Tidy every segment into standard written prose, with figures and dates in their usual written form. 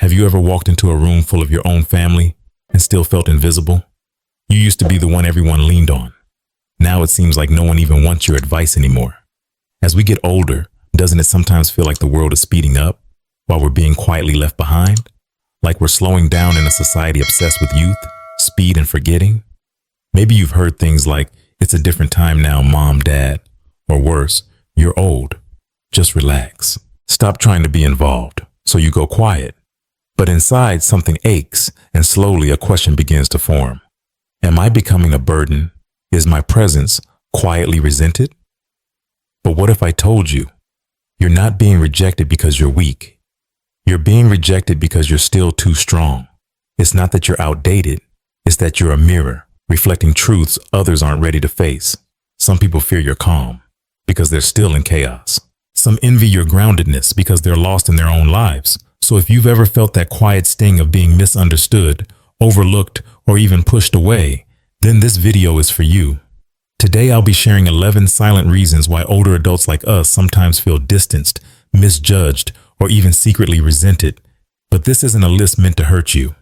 Have you ever walked into a room full of your own family and still felt invisible? You used to be the one everyone leaned on. Now it seems like no one even wants your advice anymore. As we get older, doesn't it sometimes feel like the world is speeding up while we're being quietly left behind? Like we're slowing down in a society obsessed with youth, speed, and forgetting? Maybe you've heard things like, "It's a different time now, mom, dad," or worse, "You're old. Just relax. Stop trying to be involved." So you go quiet. But inside, something aches, and slowly a question begins to form. Am I becoming a burden? Is my presence quietly resented? But what if I told you, you're not being rejected because you're weak. You're being rejected because you're still too strong. It's not that you're outdated. It's that you're a mirror, reflecting truths others aren't ready to face. Some people fear your calm because they're still in chaos. Some envy your groundedness because they're lost in their own lives. So if you've ever felt that quiet sting of being misunderstood, overlooked, or even pushed away, then this video is for you. Today I'll be sharing 11 silent reasons why older adults like us sometimes feel distanced, misjudged, or even secretly resented. But this isn't a list meant to hurt you.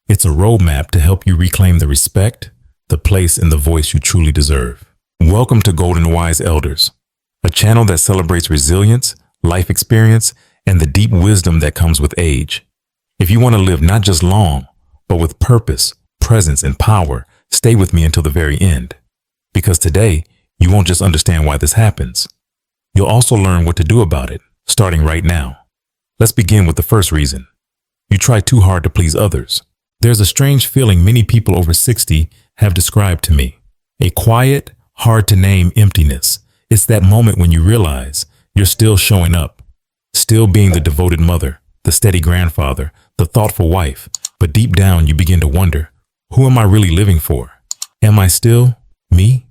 It's a roadmap to help you reclaim the respect, the place, and the voice you truly deserve. Welcome to Golden Wise Elders, a channel that celebrates resilience, life experience, and the deep wisdom that comes with age. If you want to live not just long, but with purpose, presence, and power, stay with me until the very end. Because today, you won't just understand why this happens. You'll also learn what to do about it, starting right now. Let's begin with the first reason. You try too hard to please others. There's a strange feeling many people over 60 have described to me. A quiet, hard-to-name emptiness. It's that moment when you realize you're still showing up, still being the devoted mother, the steady grandfather, the thoughtful wife, but deep down you begin to wonder, who am I really living for? Am I still me?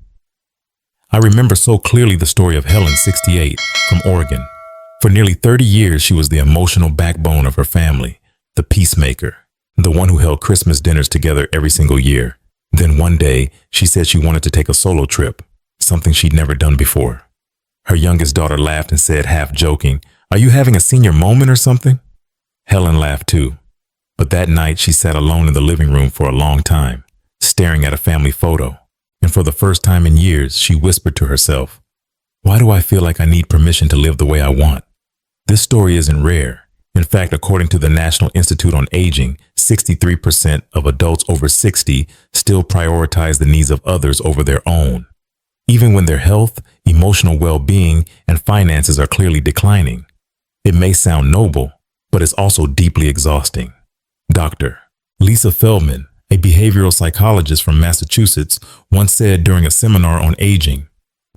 I remember so clearly the story of Helen, 68, from Oregon. For nearly 30 years, she was the emotional backbone of her family, the peacemaker, the one who held Christmas dinners together every single year. Then one day, she said she wanted to take a solo trip, something she'd never done before. Her youngest daughter laughed and said, half joking, "Are you having a senior moment or something?" Helen laughed too. But that night, she sat alone in the living room for a long time, staring at a family photo. And for the first time in years, she whispered to herself, "Why do I feel like I need permission to live the way I want?" This story isn't rare. In fact, according to the National Institute on Aging, 63% of adults over 60 still prioritize the needs of others over their own, even when their health, emotional well-being, and finances are clearly declining. It may sound noble, but it's also deeply exhausting. Dr. Lisa Feldman, a behavioral psychologist from Massachusetts, once said during a seminar on aging,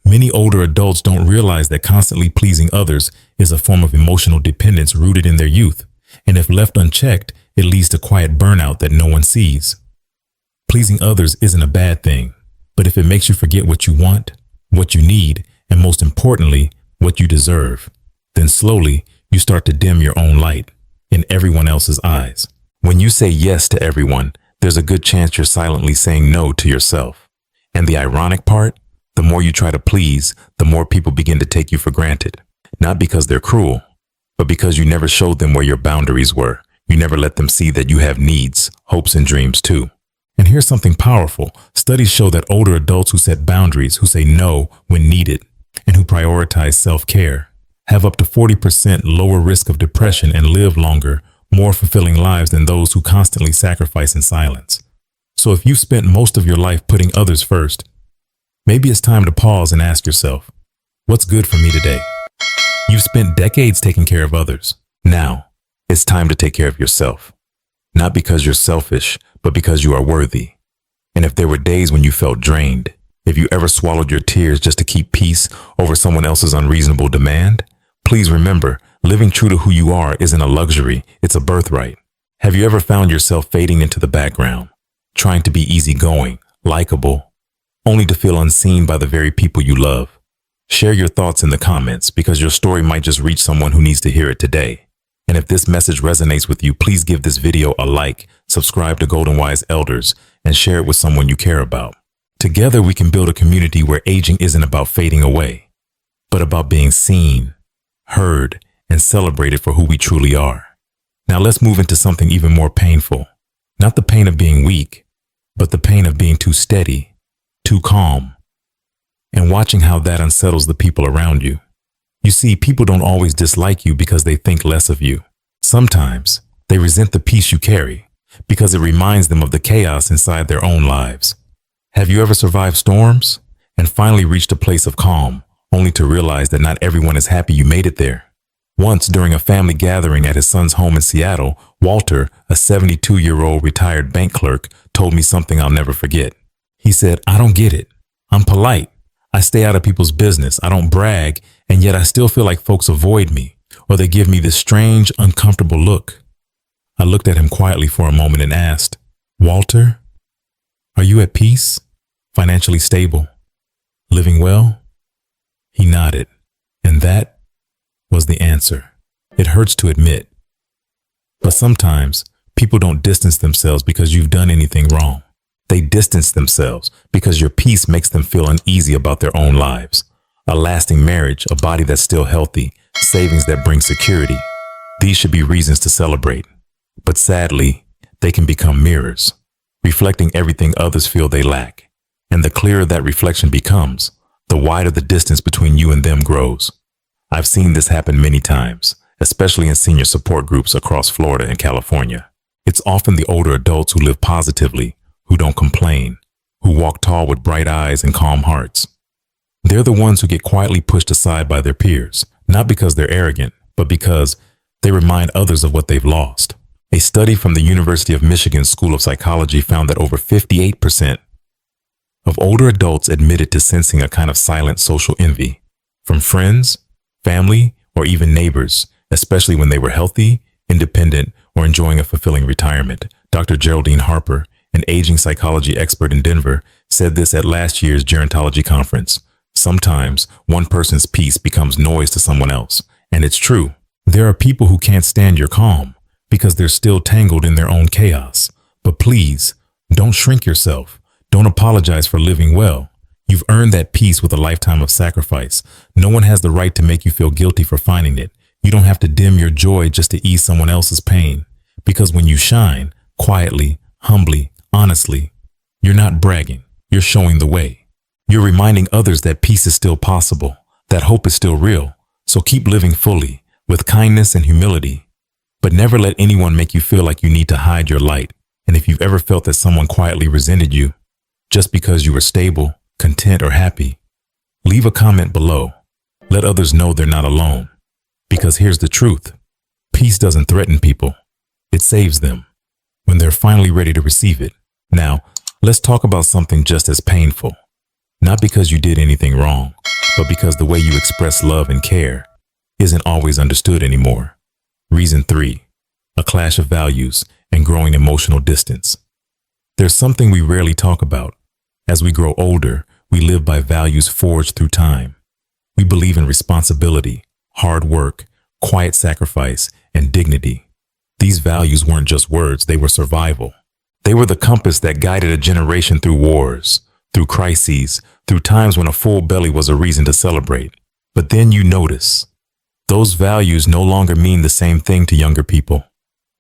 "Many older adults don't realize that constantly pleasing others is a form of emotional dependence rooted in their youth, and if left unchecked, it leads to quiet burnout that no one sees." Pleasing others isn't a bad thing, but if it makes you forget what you want, what you need, and most importantly, what you deserve, then slowly you start to dim your own light in everyone else's eyes. When you say yes to everyone, there's a good chance you're silently saying no to yourself. And the ironic part, the more you try to please, the more people begin to take you for granted. Not because they're cruel, but because you never showed them where your boundaries were. You never let them see that you have needs, hopes, and dreams too. And here's something powerful. Studies show that older adults who set boundaries, who say no when needed, and who prioritize self-care, have up to 40% lower risk of depression and live longer, more fulfilling lives than those who constantly sacrifice in silence. So if you've spent most of your life putting others first, maybe it's time to pause and ask yourself, what's good for me today? You've spent decades taking care of others. Now, it's time to take care of yourself. Not because you're selfish, but because you are worthy. And if there were days when you felt drained, if you ever swallowed your tears just to keep peace over someone else's unreasonable demand, please remember, living true to who you are isn't a luxury, it's a birthright. Have you ever found yourself fading into the background, trying to be easygoing, likable, only to feel unseen by the very people you love? Share your thoughts in the comments because your story might just reach someone who needs to hear it today. And if this message resonates with you, please give this video a like, subscribe to Golden Wise Elders, and share it with someone you care about. Together we can build a community where aging isn't about fading away, but about being seen, heard, and celebrated for who we truly are. Now let's move into something even more painful. Not the pain of being weak, but the pain of being too steady, too calm, and watching how that unsettles the people around you. You see, people don't always dislike you because they think less of you. Sometimes they resent the peace you carry because it reminds them of the chaos inside their own lives. Have you ever survived storms and finally reached a place of calm, only to realize that not everyone is happy you made it there? Once, during a family gathering at his son's home in Seattle, Walter, a 72-year-old retired bank clerk, told me something I'll never forget. He said, "I don't get it. I'm polite. I stay out of people's business. I don't brag, and yet I still feel like folks avoid me, or they give me this strange, uncomfortable look." I looked at him quietly for a moment and asked, "Walter, are you at peace? Financially stable? Living well?" He nodded, and that was the answer. It hurts to admit, but sometimes people don't distance themselves because you've done anything wrong. They distance themselves because your peace makes them feel uneasy about their own lives. A lasting marriage, a body that's still healthy, savings that bring security. These should be reasons to celebrate. But sadly, they can become mirrors, reflecting everything others feel they lack. And the clearer that reflection becomes, the wider the distance between you and them grows. I've seen this happen many times, especially in senior support groups across Florida and California. It's often the older adults who live positively, who don't complain, who walk tall with bright eyes and calm hearts. They're the ones who get quietly pushed aside by their peers, not because they're arrogant, but because they remind others of what they've lost. A study from the University of Michigan School of Psychology found that over 58% of older adults admitted to sensing a kind of silent social envy from friends, family, or even neighbors, especially when they were healthy, independent, or enjoying a fulfilling retirement. Dr. Geraldine Harper, an aging psychology expert in Denver, said this at last year's gerontology conference. Sometimes one person's peace becomes noise to someone else. And it's true. There are people who can't stand your calm because they're still tangled in their own chaos. But please, don't shrink yourself. Don't apologize for living well. You've earned that peace with a lifetime of sacrifice. No one has the right to make you feel guilty for finding it. You don't have to dim your joy just to ease someone else's pain. Because when you shine, quietly, humbly, honestly, you're not bragging. You're showing the way. You're reminding others that peace is still possible, that hope is still real. So keep living fully, with kindness and humility. But never let anyone make you feel like you need to hide your light. And if you've ever felt that someone quietly resented you, just because you were stable, content, or happy, leave a comment below. Let others know they're not alone. Because here's the truth. Peace doesn't threaten people. It saves them when they're finally ready to receive it. Now, let's talk about something just as painful. Not because you did anything wrong, but because the way you express love and care isn't always understood anymore. Reason 3, a clash of values and growing emotional distance. There's something we rarely talk about. As we grow older, we live by values forged through time. We believe in responsibility, hard work, quiet sacrifice, and dignity. These values weren't just words, they were survival. They were the compass that guided a generation through wars, through crises, through times when a full belly was a reason to celebrate. But then you notice, those values no longer mean the same thing to younger people.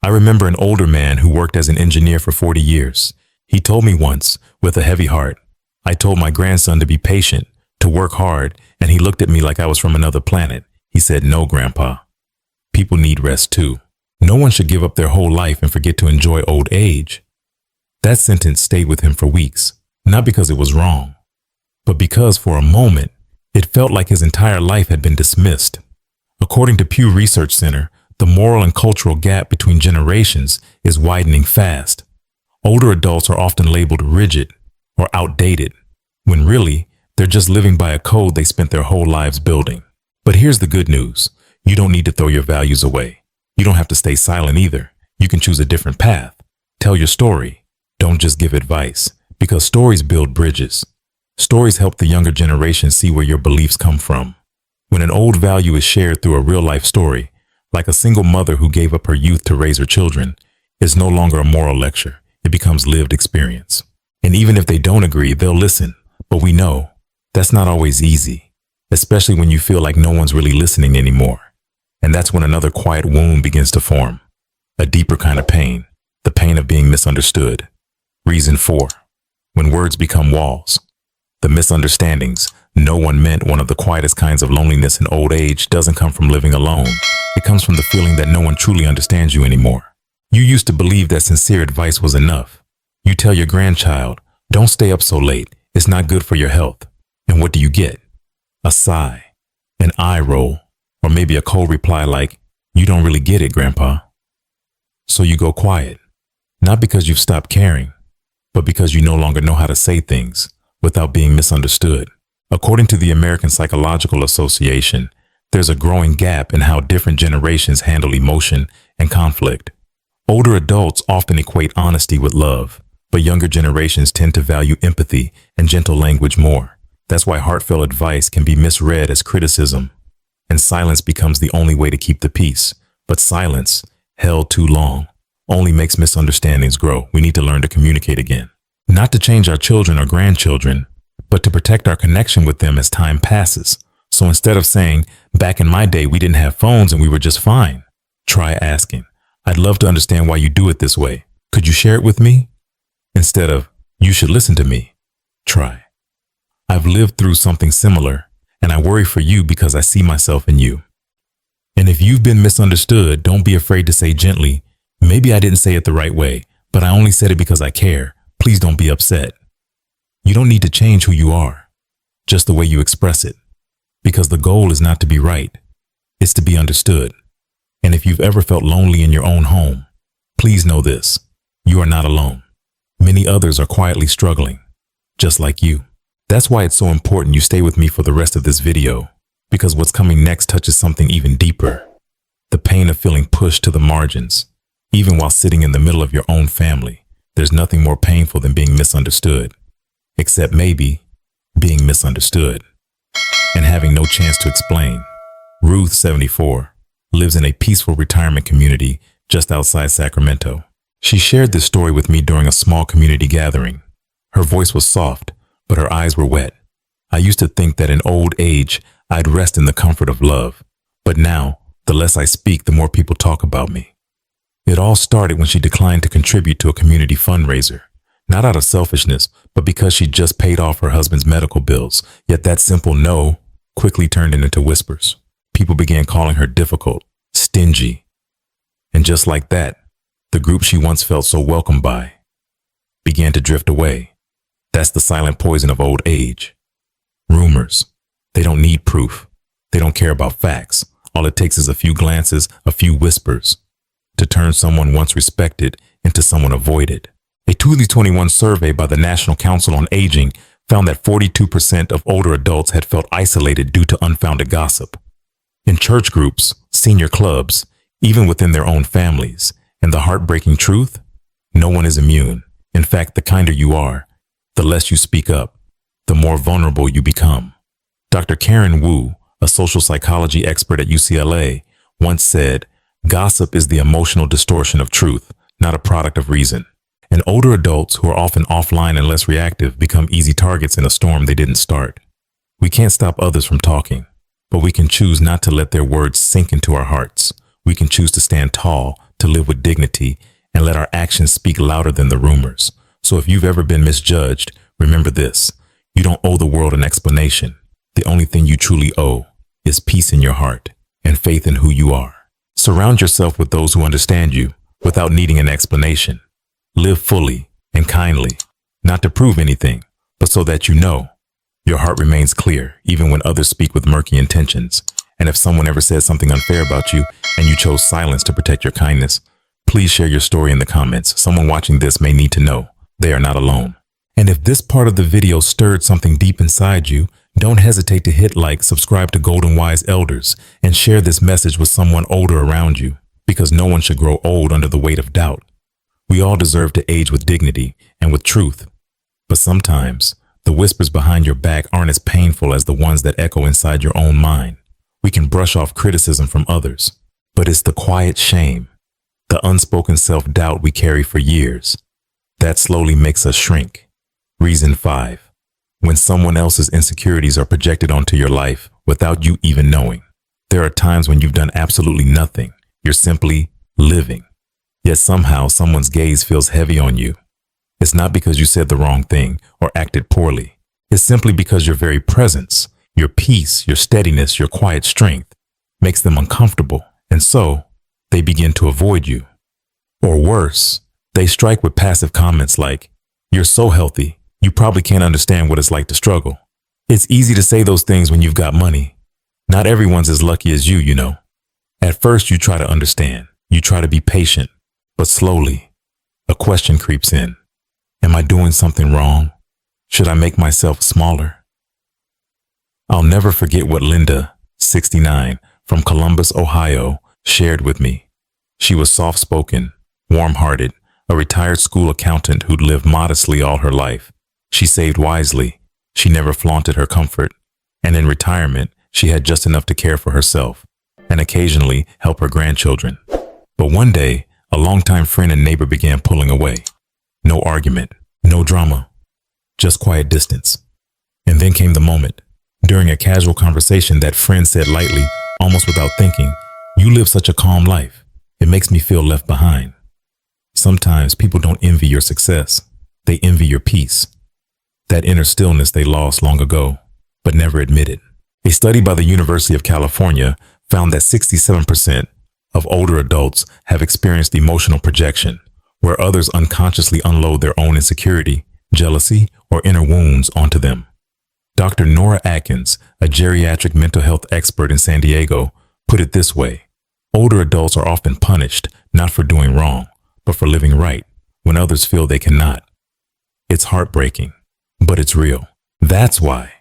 I remember an older man who worked as an engineer for 40 years. He told me once, with a heavy heart, I told my grandson to be patient, to work hard, and he looked at me like I was from another planet. He said, "No, Grandpa. People need rest too. No one should give up their whole life and forget to enjoy old age." That sentence stayed with him for weeks, not because it was wrong, but because for a moment, it felt like his entire life had been dismissed. According to Pew Research Center, the moral and cultural gap between generations is widening fast. Older adults are often labeled rigid or outdated, when really, they're just living by a code they spent their whole lives building. But here's the good news. You don't need to throw your values away. You don't have to stay silent either. You can choose a different path. Tell your story. Don't just give advice, because stories build bridges. Stories help the younger generation see where your beliefs come from. When an old value is shared through a real-life story, like a single mother who gave up her youth to raise her children, it's no longer a moral lecture. It becomes lived experience. And even if they don't agree, they'll listen. But we know that's not always easy, especially when you feel like no one's really listening anymore. And that's when another quiet wound begins to form. a deeper kind of pain, the pain of being misunderstood. Reason 4. When words become walls. The misunderstandings, no one meant one of the quietest kinds of loneliness in old age doesn't come from living alone. It comes from the feeling that no one truly understands you anymore. You used to believe that sincere advice was enough. You tell your grandchild, don't stay up so late, it's not good for your health. And what do you get? A sigh, an eye roll, or maybe a cold reply like, you don't really get it, Grandpa. So you go quiet, not because you've stopped caring, but because you no longer know how to say things without being misunderstood. According to the American Psychological Association, there's a growing gap in how different generations handle emotion and conflict. Older adults often equate honesty with love, but younger generations tend to value empathy and gentle language more. That's why heartfelt advice can be misread as criticism, and silence becomes the only way to keep the peace. But silence, held too long, only makes misunderstandings grow. We need to learn to communicate again. Not to change our children or grandchildren, but to protect our connection with them as time passes. So instead of saying, back in my day we didn't have phones and we were just fine, try asking, I'd love to understand why you do it this way. Could you share it with me? Instead of, you should listen to me, try, I've lived through something similar, and I worry for you because I see myself in you. And if you've been misunderstood, don't be afraid to say gently, maybe I didn't say it the right way, but I only said it because I care. Please don't be upset. You don't need to change who you are, just the way you express it, because the goal is not to be right, it's to be understood. And if you've ever felt lonely in your own home, please know this, you are not alone. Many others are quietly struggling, just like you. That's why it's so important you stay with me for the rest of this video, because what's coming next touches something even deeper. The pain of feeling pushed to the margins. Even while sitting in the middle of your own family, there's nothing more painful than being misunderstood. Except maybe being misunderstood and having no chance to explain. Ruth, 74, lives in a peaceful retirement community just outside Sacramento. She shared this story with me during a small community gathering. Her voice was soft, but her eyes were wet. I used to think that in old age, I'd rest in the comfort of love. But now, the less I speak, the more people talk about me. It all started when she declined to contribute to a community fundraiser. Not out of selfishness, but because she just paid off her husband's medical bills. Yet that simple no quickly turned into whispers. People began calling her difficult, stingy. And just like that, the group she once felt so welcomed by began to drift away. That's the silent poison of old age. Rumors. They don't need proof. They don't care about facts. All it takes is a few glances, a few whispers, to turn someone once respected into someone avoided. A 2021 survey by the National Council on Aging found that 42% of older adults had felt isolated due to unfounded gossip. In church groups, senior clubs, even within their own families. And the heartbreaking truth? No one is immune. In fact, the kinder you are, the less you speak up, the more vulnerable you become. Dr. Karen Wu, a social psychology expert at UCLA, once said, gossip is the emotional distortion of truth, not a product of reason. And older adults who are often offline and less reactive become easy targets in a storm they didn't start. We can't stop others from talking, but we can choose not to let their words sink into our hearts. We can choose to stand tall, to live with dignity, and let our actions speak louder than the rumors. So if you've ever been misjudged, remember this. You don't owe the world an explanation. The only thing you truly owe is peace in your heart and faith in who you are. Surround yourself with those who understand you without needing an explanation. Live fully and kindly, not to prove anything, but so that you know your heart remains clear even when others speak with murky intentions. And if someone ever says something unfair about you and you chose silence to protect your kindness, please share your story in the comments. Someone watching this may need to know they are not alone. And if this part of the video stirred something deep inside you, don't hesitate to hit like, subscribe to Golden Wise Elders, and share this message with someone older around you, because no one should grow old under the weight of doubt. We all deserve to age with dignity and with truth. But sometimes, the whispers behind your back aren't as painful as the ones that echo inside your own mind. We can brush off criticism from others, but it's the quiet shame, the unspoken self-doubt we carry for years, that slowly makes us shrink. Reason 5. When someone else's insecurities are projected onto your life without you even knowing. There are times when you've done absolutely nothing. You're simply living. Yet somehow someone's gaze feels heavy on you. It's not because you said the wrong thing or acted poorly. It's simply because your very presence, your peace, your steadiness, your quiet strength makes them uncomfortable, and so they begin to avoid you. Or worse, they strike with passive comments like, "You're so healthy, you probably can't understand what it's like to struggle." It's easy to say those things when you've got money. Not everyone's as lucky as you know. At first, you try to understand. You try to be patient. But slowly, a question creeps in. Am I doing something wrong? Should I make myself smaller? I'll never forget what Linda, 69, from Columbus, Ohio, shared with me. She was soft-spoken, warm-hearted, a retired school accountant who'd lived modestly all her life. She saved wisely. She never flaunted her comfort. And in retirement, she had just enough to care for herself and occasionally help her grandchildren. But one day, a longtime friend and neighbor began pulling away. No argument, no drama, just quiet distance. And then came the moment. During a casual conversation, that friend said lightly, almost without thinking, "You live such a calm life. It makes me feel left behind." Sometimes people don't envy your success. They envy your peace. That inner stillness they lost long ago, but never admitted. A study by the University of California found that 67% of older adults have experienced emotional projection, where others unconsciously unload their own insecurity, jealousy, or inner wounds onto them. Dr. Nora Atkins, a geriatric mental health expert in San Diego, put it this way: older adults are often punished not for doing wrong, but for living right when others feel they cannot. It's heartbreaking, but it's real. That's why,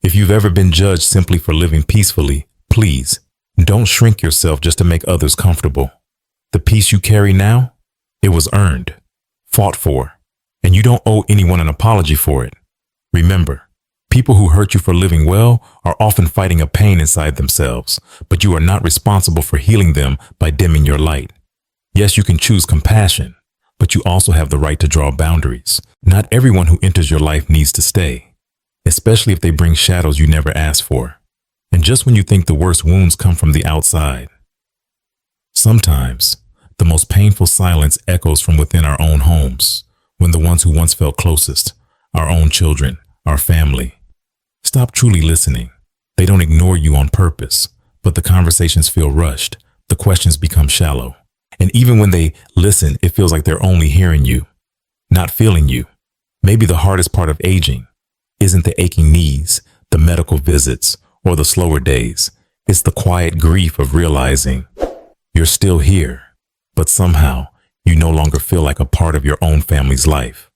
if you've ever been judged simply for living peacefully, please don't shrink yourself just to make others comfortable. The peace you carry now, it was earned, fought for, and you don't owe anyone an apology for it. Remember, people who hurt you for living well are often fighting a pain inside themselves, but you are not responsible for healing them by dimming your light. Yes, you can choose compassion, but you also have the right to draw boundaries. Not everyone who enters your life needs to stay, especially if they bring shadows you never asked for. And just when you think the worst wounds come from the outside, sometimes the most painful silence echoes from within our own homes, when the ones who once felt closest, our own children, our family, stop truly listening. They don't ignore you on purpose, but the conversations feel rushed, the questions become shallow. And even when they listen, it feels like they're only hearing you, not feeling you. Maybe the hardest part of aging isn't the aching knees, the medical visits, or the slower days. It's the quiet grief of realizing you're still here, but somehow you no longer feel like a part of your own family's life.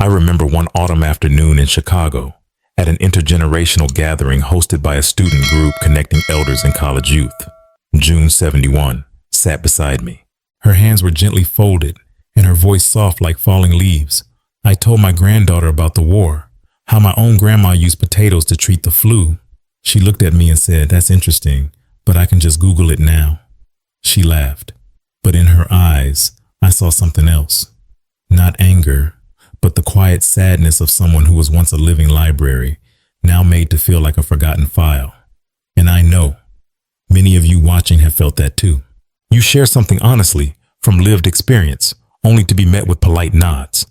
I remember one autumn afternoon in Chicago at an intergenerational gathering hosted by a student group connecting elders and college youth. June, 71, sat beside me. Her hands were gently folded and her voice soft like falling leaves. I told my granddaughter about the war, how my own grandma used potatoes to treat the flu. She looked at me and said, "That's interesting, but I can just Google it now." She laughed, but in her eyes, I saw something else. Not anger, but the quiet sadness of someone who was once a living library, now made to feel like a forgotten file. And I know many of you watching have felt that too. You share something honestly from lived experience, only to be met with polite nods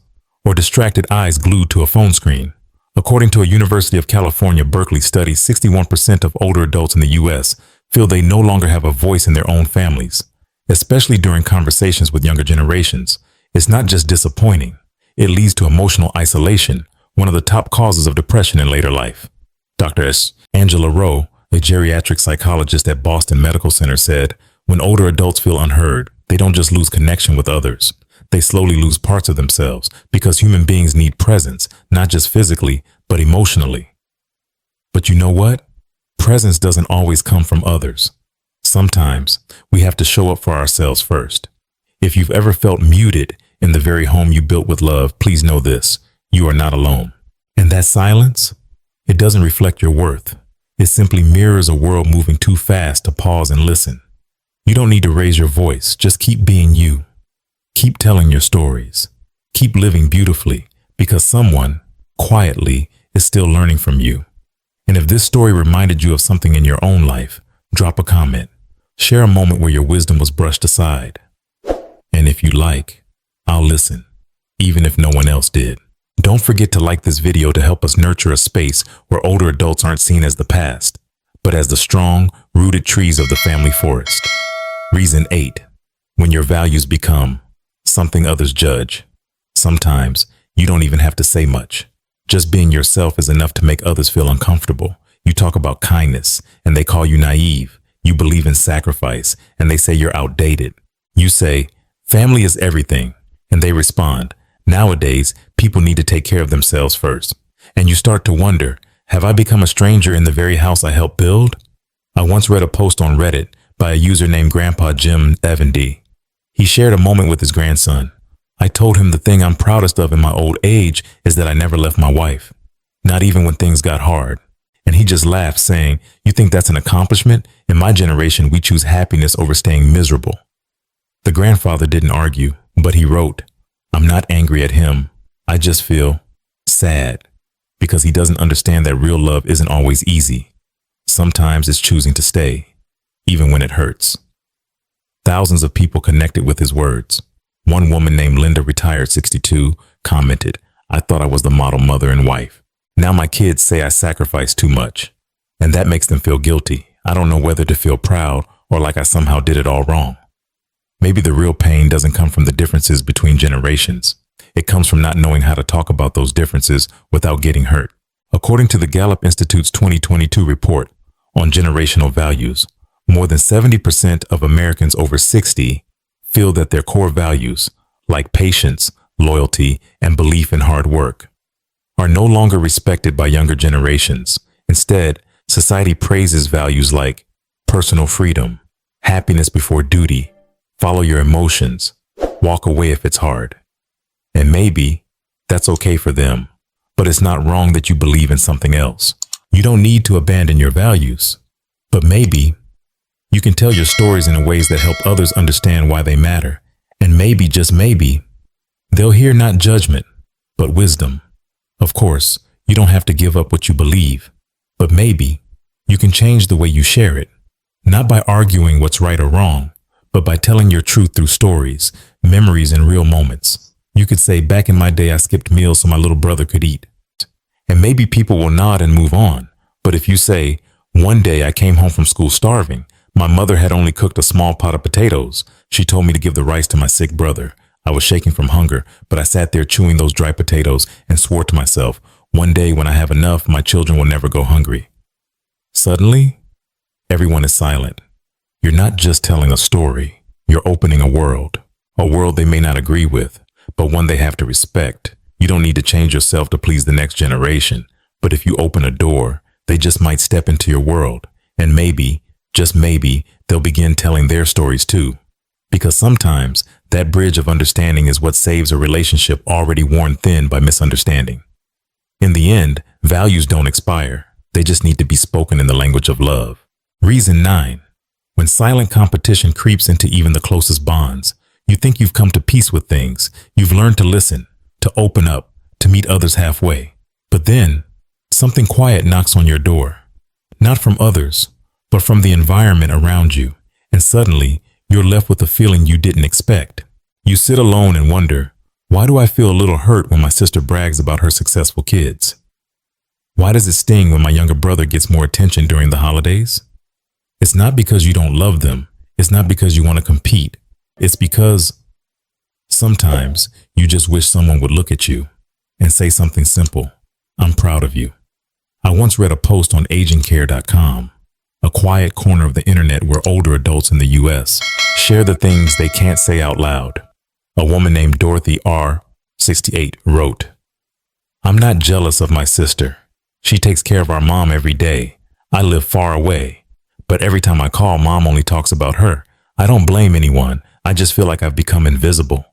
or distracted eyes glued to a phone screen. According to a University of California, Berkeley study, 61% of older adults in the U.S. feel they no longer have a voice in their own families, especially during conversations with younger generations. It's not just disappointing. It leads to emotional isolation, one of the top causes of depression in later life. Dr. Angela Rowe, a geriatric psychologist at Boston Medical Center, said, "When older adults feel unheard, they don't just lose connection with others. They slowly lose parts of themselves because human beings need presence, not just physically, but emotionally." But you know what? Presence doesn't always come from others. Sometimes we have to show up for ourselves first. If you've ever felt muted in the very home you built with love, please know this: you are not alone. And that silence, it doesn't reflect your worth. It simply mirrors a world moving too fast to pause and listen. You don't need to raise your voice. Just keep being you. Keep telling your stories. Keep living beautifully, because someone, quietly, is still learning from you. And if this story reminded you of something in your own life, drop a comment. Share a moment where your wisdom was brushed aside. And if you like, I'll listen, even if no one else did. Don't forget to like this video to help us nurture a space where older adults aren't seen as the past, but as the strong, rooted trees of the family forest. Reason 8. When your values become something others judge. Sometimes you don't even have to say much. Just being yourself is enough to make others feel uncomfortable. You talk about kindness, and they call you naive. You believe in sacrifice, and they say you're outdated. You say, family is everything, and they respond, nowadays, people need to take care of themselves first. And you start to wonder, have I become a stranger in the very house I helped build? I once read a post on Reddit by a user named Grandpa Jim 70. He shared a moment with his grandson. I told him the thing I'm proudest of in my old age is that I never left my wife, not even when things got hard. And he just laughed, saying, you think that's an accomplishment? In my generation, we choose happiness over staying miserable. The grandfather didn't argue, but he wrote, I'm not angry at him. I just feel sad because he doesn't understand that real love isn't always easy. Sometimes it's choosing to stay, even when it hurts. Thousands of people connected with his words. One woman named Linda, retired 62, commented, I thought I was the model mother and wife. Now my kids say I sacrifice too much, and that makes them feel guilty. I don't know whether to feel proud or like I somehow did it all wrong. Maybe the real pain doesn't come from the differences between generations. It comes from not knowing how to talk about those differences without getting hurt. According to the Gallup Institute's 2022 report on generational values, more than 70% of Americans over 60 feel that their core values, like patience, loyalty, and belief in hard work, are no longer respected by younger generations. Instead, society praises values like personal freedom, happiness before duty, follow your emotions, walk away if it's hard. And maybe that's okay for them, but it's not wrong that you believe in something else. You don't need to abandon your values, but maybe you can tell your stories in ways that help others understand why they matter. And maybe, just maybe, they'll hear not judgment, but wisdom. Of course, you don't have to give up what you believe, but maybe you can change the way you share it, not by arguing what's right or wrong, but by telling your truth through stories, memories, and real moments. You could say, back in my day, I skipped meals so my little brother could eat. And maybe people will nod and move on. But if you say, one day I came home from school starving, my mother had only cooked a small pot of potatoes. She told me to give the rice to my sick brother. I was shaking from hunger, but I sat there chewing those dry potatoes and swore to myself, one day when I have enough, my children will never go hungry. Suddenly, everyone is silent. You're not just telling a story. You're opening a world they may not agree with, but one they have to respect. You don't need to change yourself to please the next generation, but if you open a door, they just might step into your world, and maybe, just maybe, they'll begin telling their stories too. Because sometimes that bridge of understanding is what saves a relationship already worn thin by misunderstanding. In the end, values don't expire. They just need to be spoken in the language of love. Reason 9. When silent competition creeps into even the closest bonds, you think you've come to peace with things. You've learned to listen, to open up, to meet others halfway. But then, something quiet knocks on your door. Not from others, but from the environment around you. And suddenly, you're left with a feeling you didn't expect. You sit alone and wonder, why do I feel a little hurt when my sister brags about her successful kids? Why does it sting when my younger brother gets more attention during the holidays? It's not because you don't love them. It's not because you want to compete. It's because sometimes you just wish someone would look at you and say something simple. I'm proud of you. I once read a post on agingcare.com, a quiet corner of the internet where older adults in the U.S. share the things they can't say out loud. A woman named Dorothy R., 68, wrote, I'm not jealous of my sister. She takes care of our mom every day. I live far away, but every time I call, mom only talks about her. I don't blame anyone. I just feel like I've become invisible.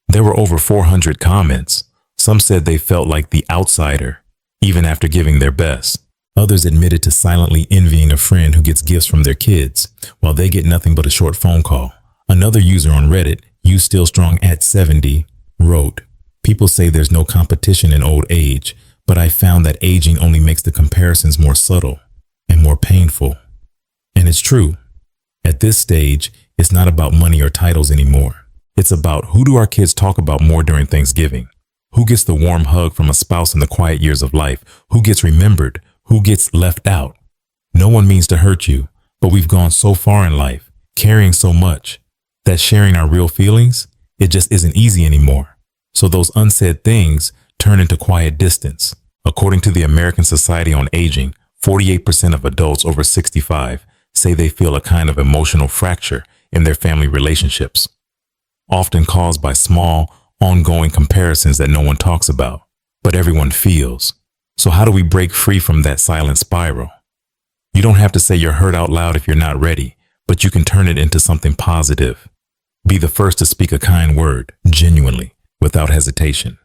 There were over 400 comments. Some said they felt like the outsider, even after giving their best. Others admitted to silently envying a friend who gets gifts from their kids, while they get nothing but a short phone call. Another user on Reddit, You Still Strong at 70, wrote, People say there's no competition in old age, but I found that aging only makes the comparisons more subtle and more painful. And it's true. At this stage, it's not about money or titles anymore. It's about who do our kids talk about more during Thanksgiving? Who gets the warm hug from a spouse in the quiet years of life? Who gets remembered? Who gets left out? No one means to hurt you, but we've gone so far in life, carrying so much, that sharing our real feelings, it just isn't easy anymore. So those unsaid things turn into quiet distance. According to the American Society on Aging, 48% of adults over 65 say they feel a kind of emotional fracture in their family relationships, often caused by small, ongoing comparisons that no one talks about, but everyone feels. So how do we break free from that silent spiral? You don't have to say you're hurt out loud if you're not ready, but you can turn it into something positive. Be the first to speak a kind word, genuinely, without hesitation.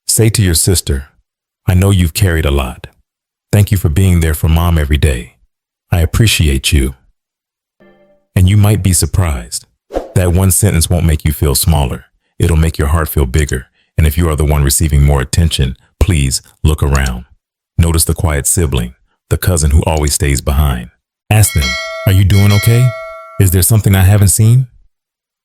Say to your sister, I know you've carried a lot. Thank you for being there for mom every day. I appreciate you. And you might be surprised. That one sentence won't make you feel smaller. It'll make your heart feel bigger. And if you are the one receiving more attention, please look around. Notice the quiet sibling, the cousin who always stays behind. Ask them, are you doing okay? Is there something I haven't seen?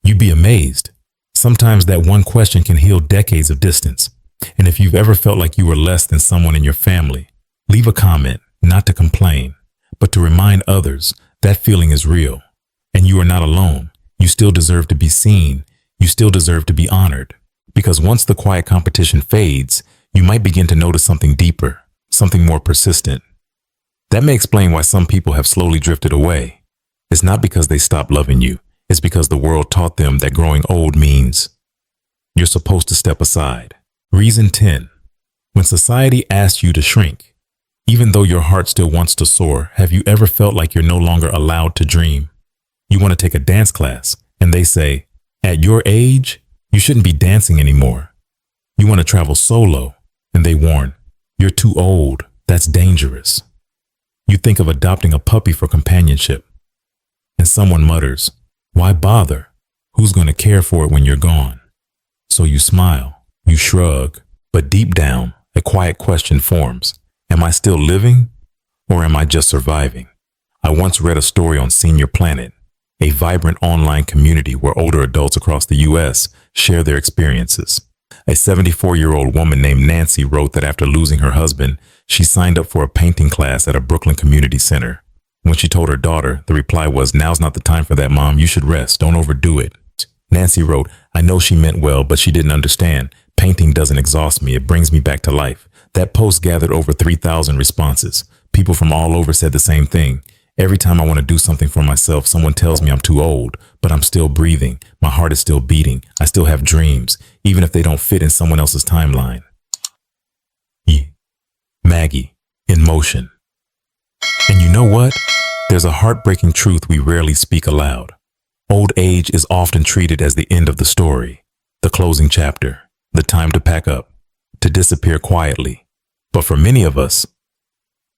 You'd be amazed. Sometimes that one question can heal decades of distance. And if you've ever felt like you were less than someone in your family, leave a comment, not to complain, but to remind others that feeling is real. And you are not alone. You still deserve to be seen. You still deserve to be honored. Because once the quiet competition fades, you might begin to notice something deeper, something more persistent. That may explain why some people have slowly drifted away. It's not because they stopped loving you. It's because the world taught them that growing old means you're supposed to step aside. Reason 10. When society asks you to shrink, even though your heart still wants to soar, have you ever felt like you're no longer allowed to dream? You want to take a dance class, and they say, at your age, you shouldn't be dancing anymore. You want to travel solo, and they warn, you're too old. That's dangerous. You think of adopting a puppy for companionship, and someone mutters, why bother? Who's going to care for it when you're gone? So you smile, you shrug, but deep down, a quiet question forms. Am I still living, or am I just surviving? I once read a story on Senior Planet, a vibrant online community where older adults across the U.S. share their experiences. A 74-year-old woman named Nancy wrote that after losing her husband, she signed up for a painting class at a Brooklyn community center. When she told her daughter, the reply was, now's not the time for that, Mom. You should rest. Don't overdo it. Nancy wrote, I know she meant well, but she didn't understand. Painting doesn't exhaust me. It brings me back to life. That post gathered over 3,000 responses. People from all over said the same thing. Every time I want to do something for myself, someone tells me I'm too old, but I'm still breathing. My heart is still beating. I still have dreams, even if they don't fit in someone else's timeline. Maggie, in motion. And you know what? There's a heartbreaking truth we rarely speak aloud. Old age is often treated as the end of the story, the closing chapter, the time to pack up, to disappear quietly. But for many of us,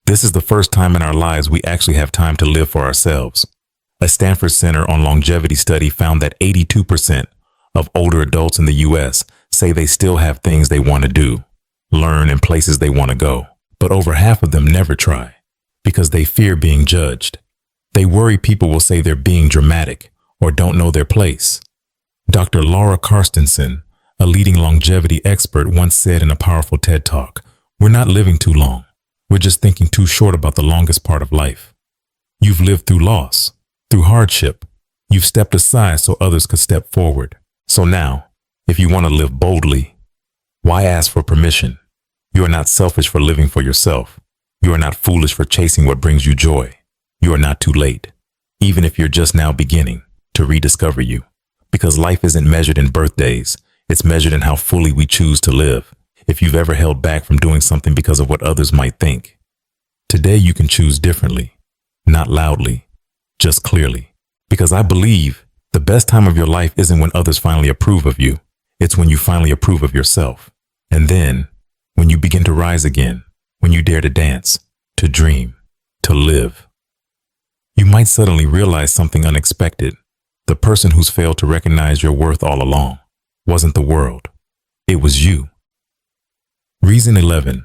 this is the first time in our lives we actually have time to live for ourselves. A Stanford Center on Longevity study found that 82% of older adults in the U.S. say they still have things they want to do, learn, and places they want to go. But over half of them never try because they fear being judged. They worry people will say they're being dramatic or don't know their place. Dr. Laura Carstensen, a leading longevity expert, once said in a powerful TED Talk, we're not living too long. We're just thinking too short about the longest part of life. You've lived through loss, through hardship. You've stepped aside so others could step forward. So now, if you want to live boldly, why ask for permission? You are not selfish for living for yourself. You are not foolish for chasing what brings you joy. You are not too late, even if you're just now beginning to rediscover you. Because life isn't measured in birthdays. It's measured in how fully we choose to live. If you've ever held back from doing something because of what others might think, today you can choose differently, not loudly, just clearly. Because I believe the best time of your life isn't when others finally approve of you. It's when you finally approve of yourself. And then, when you begin to rise again, when you dare to dance, to dream, to live, you might suddenly realize something unexpected. The person who's failed to recognize your worth all along wasn't the world. It was you. Reason 11.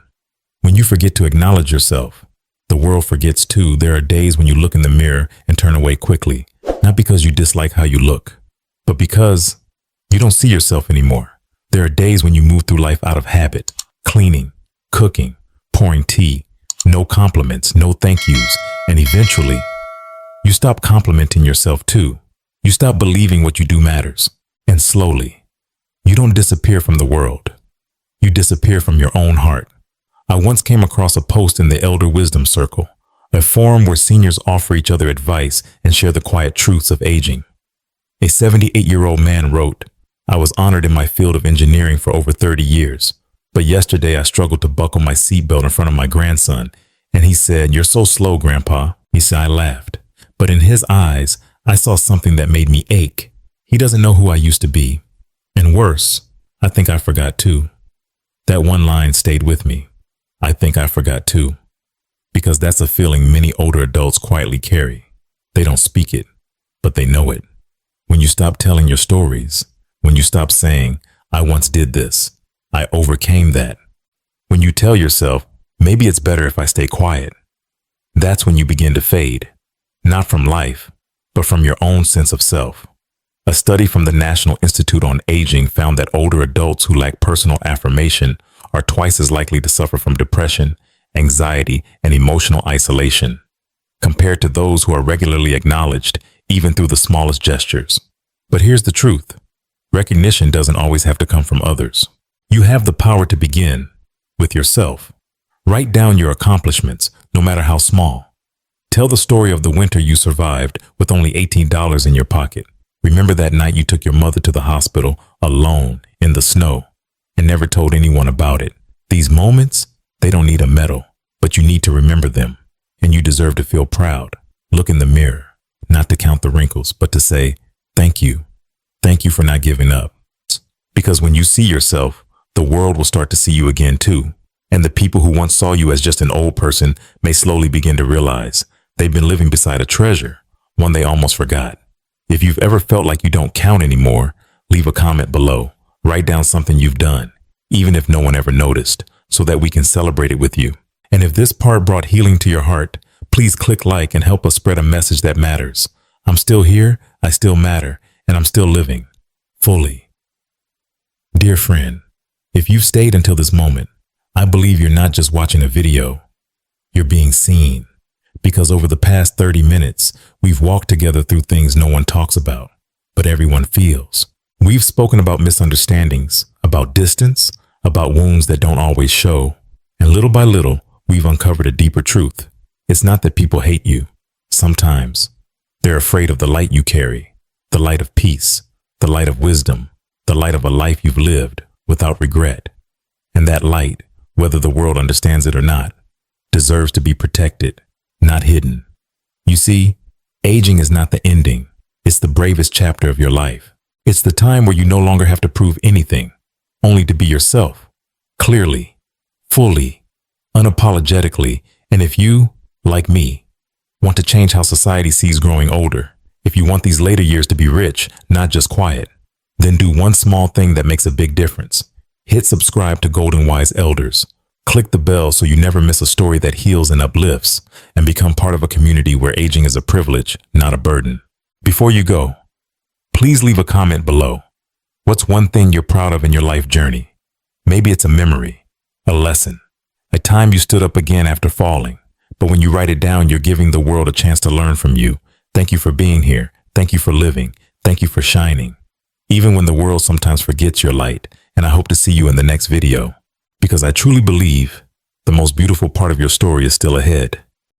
When you forget to acknowledge yourself, the world forgets too. There are days when you look in the mirror and turn away quickly, not because you dislike how you look, But because you don't see yourself anymore, there are days when you move through life out of habit, cleaning, cooking, pouring tea, no compliments, no thank yous, and eventually, you stop complimenting yourself too. You stop believing what you do matters. And slowly, you don't disappear from the world. You disappear from your own heart. I once came across a post in the ElderlyWisdom circle, a forum where seniors offer each other advice and share the quiet truths of aging. A 78-year-old man wrote, "I was honored in my field of engineering for over 30 years, but yesterday I struggled to buckle my seatbelt in front of my grandson, and he said, 'You're so slow, Grandpa.' He said, I laughed. But in his eyes, I saw something that made me ache. He doesn't know who I used to be. And worse, I think I forgot too." That one line stayed with me. I think I forgot too. Because that's a feeling many older adults quietly carry. They don't speak it, but they know it. When you stop telling your stories, when you stop saying, "I once did this, I overcame that," when you tell yourself, "Maybe it's better if I stay quiet," that's when you begin to fade, not from life, but from your own sense of self. A study from the National Institute on Aging found that older adults who lack personal affirmation are twice as likely to suffer from depression, anxiety, and emotional isolation, compared to those who are regularly acknowledged, even through the smallest gestures. But here's the truth. Recognition doesn't always have to come from others. You have the power to begin with yourself. Write down your accomplishments, no matter how small. Tell the story of the winter you survived with only $18 in your pocket. Remember that night you took your mother to the hospital alone in the snow and never told anyone about it. These moments, they don't need a medal, but you need to remember them, and you deserve to feel proud. Look in the mirror, not to count the wrinkles, but to say, "Thank you. Thank you for not giving up." Because when you see yourself, the world will start to see you again too. And the people who once saw you as just an old person may slowly begin to realize they've been living beside a treasure, one they almost forgot. If you've ever felt like you don't count anymore, leave a comment below. Write down something you've done, even if no one ever noticed, so that we can celebrate it with you. And if this part brought healing to your heart, please click like and help us spread a message that matters. I'm still here, I still matter, and I'm still living fully. Dear friend, if you've stayed until this moment, I believe you're not just watching a video, you're being seen. Because over the past 30 minutes, we've walked together through things no one talks about, but everyone feels. We've spoken about misunderstandings, about distance, about wounds that don't always show, and little by little, we've uncovered a deeper truth. It's not that people hate you. Sometimes they're afraid of the light you carry, the light of peace, the light of wisdom, the light of a life you've lived without regret. And that light, whether the world understands it or not, deserves to be protected, not hidden. You see, aging is not the ending. It's the bravest chapter of your life. It's the time where you no longer have to prove anything, only to be yourself, clearly, fully, unapologetically. And if you, like me, want to change how society sees growing older, if you want these later years to be rich, not just quiet, then do one small thing that makes a big difference. Hit subscribe to Golden Wise Elders. Click the bell so you never miss a story that heals and uplifts, and become part of a community where aging is a privilege, not a burden. Before you go, please leave a comment below. What's one thing you're proud of in your life journey? Maybe it's a memory, a lesson, a time you stood up again after falling. But when you write it down, you're giving the world a chance to learn from you. Thank you for being here. Thank you for living. Thank you for shining. Even when the world sometimes forgets your light, and I hope to see you in the next video. Because I truly believe the most beautiful part of your story is still ahead.